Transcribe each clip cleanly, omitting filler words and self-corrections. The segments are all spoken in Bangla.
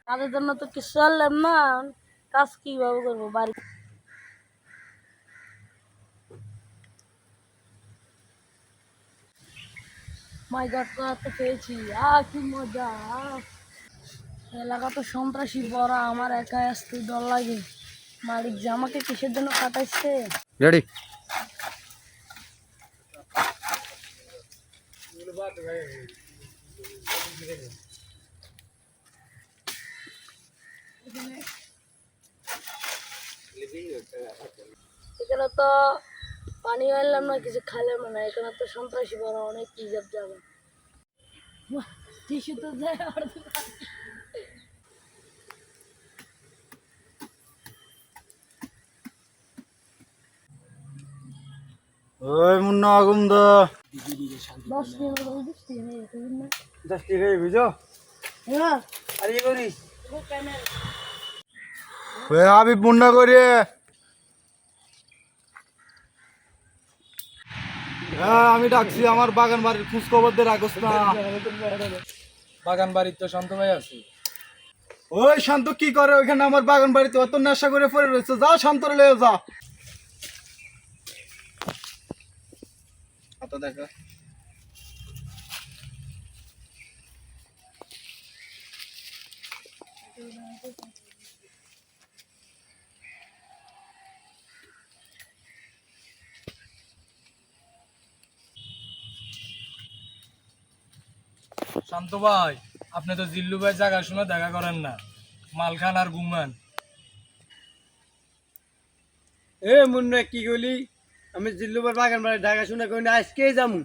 কাজের জন্য তো কিছু আনলাম না, কাজ কিভাবে করবো বাড়ি। মাই গড, তো পেয়েছি, কি মজা। এলাকা তো সন্ত্রাসী ভরা, আমার একা আসতে ডর লাগে। মালিক যে আমাকে কিসের জন্য কাটাইছে। রেডি। এখানে তো পানি আনলাম না, কিছু খাইলাম না, এখানে তো সন্ত্রাসী ভরা, অনেক ইজ্জত যাবে। টিস্যু তো যায় আর ওই মুন্না আগুন দা 10 টাকা বৃষ্টি নেই না। 10 টাকা বুঝো। হ্যাঁ, আর কি করিস? ও ক্যামেরা ওই আবি মুন্না করে। হ্যাঁ আমি ডাকছি, আমার বাগান বাড়ির খোঁজ খবর দিয়ে রাখস না। বাগান বাড়ির তো শান্ত ভাই আছে। ওই শান্ত কি করে ওইখানে আমার বাগান বাড়িতে? অত নেশা করে পড়ে রয়েছে, যাও শান্ত লয়ে যা। আচ্ছা দেখা শান্ত ভাই, আপনি তো জিল্লু ভাই জায়গা শুনে দেখা করেন না, মাল খান আর ঘুমান। এ মুন্না কি কইলি? আমি জিল্লুবার বাগান বাড়ি ঢাকা শুনে কই না, আজকেই যামু।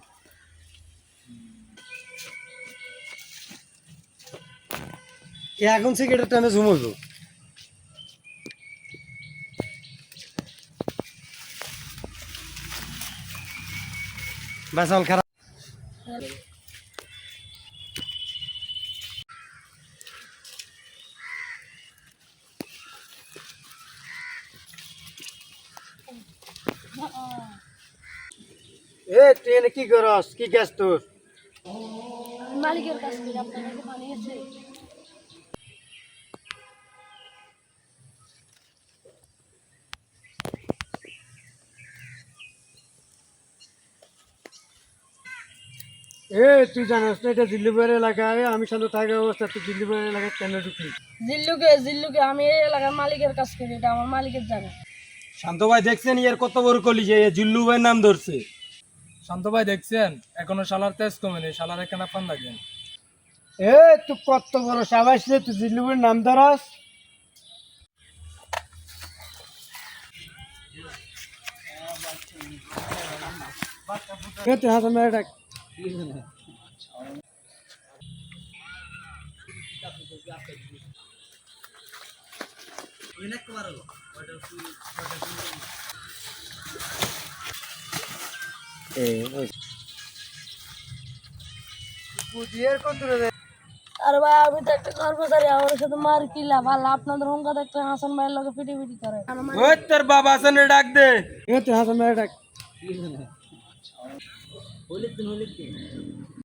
এখন সিগারেট টানে ঝুমবো। বাসাল খারাপ। এ ট্রেনে কি করস? কি গ্যাস তোর? মালিকের কাছ থেকে আপনার কাছে পানি আছে? এ তুই জানাস না এটা জিল্লুবার এলাকায়? আমি শান্ত থাকা অবস্থা তুই জিল্লুবার এলাকায় কেন ঢুকলি? জিল্লুকে আমি এই এলাকার মালিকের কাছ থেকে, এটা আমার মালিকের জায়গা। শান্ত ভাই দেখছেন ইয়ার কত বড় কলি যে জিল্লু ভাই নাম ধরছে। শান্ত ভাই দেখছেন, এখনো শালার তেজ কমেনি, শালার এখানে ফান দেখেন। এ তুই কত বড় সাবাস রে, তুই জিল্লুবার নাম ধরাস? এ তুই হাতে মেরে ডাক। আর ভাই আমি তো একটা কর্মচারী, আমার সাথে মার কি লাভ? আল্লাহ আপনাদের হোমকা দেখতে হাসান ভাইয়ের লোকে পিটি পিটি করে। ওই তোর বাবা আছেন রে, ডাক দে। এ তুই হাতে মেরে ডাক।